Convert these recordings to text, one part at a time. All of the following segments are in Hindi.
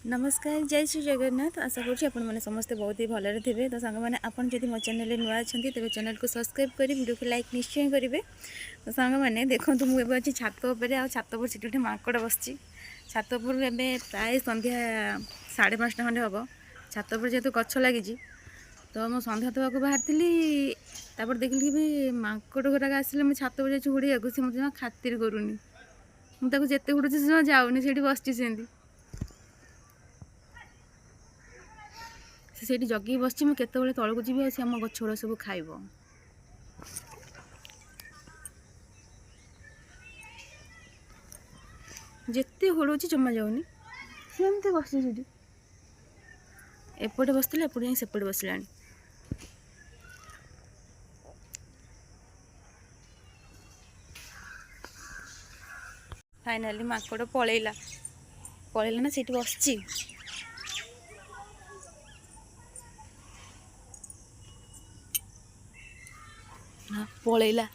नमस्कार जय श्री जगन्नाथ। आशा करुँच आपने समस्ते बहुत ही भलरे थे। तो सांग मैंने आप जब मो चैनल नुआ अच्छा तेज चैनल को सब्सक्राइब कर वीडियो को लाइक निश्चय करेंगे। तो सांग मैंने देखो मुझे अच्छी छात उपर आ छात पर सीट माकड़ बस छात उपर प्राय संध्या 5:30 खंडे हम छात पर जेहतु गच लगी तो मो सन्ध्या देवाक बाहरी तापर देखिली भी माकड़ गुराक आसिले मुझे छात पर हुड़िया सी मतलब खातिर करूनी मुझे जिते हुड़ुची से जाऊनी से बस से जगिक बस मुझे तौक जी आम गछ गुड़ा सब खाइब। जिते हुड़ुची जमा जाऊनी सेमती बस एपटे बसला एपटे जाए सेपटे बसला। फाइनाली माकड़ पलैला पलैला ना सीट बसची पलैला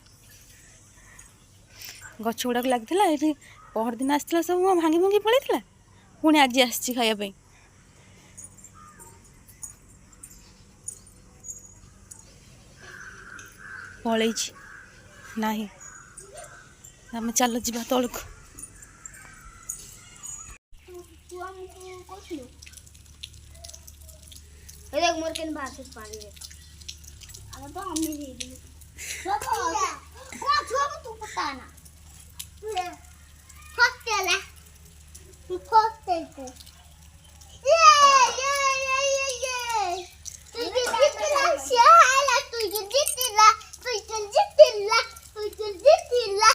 गछ गुड़ाक लगी ये पहर दिन आसला सब भांगी भांगी पलैला पुणी आज आसी खायापी पलैी ना आम चल जा तौक मोर केन भाषिस पानी रे अब तो हम नहीं दे को तू पता ना खोते ले खोते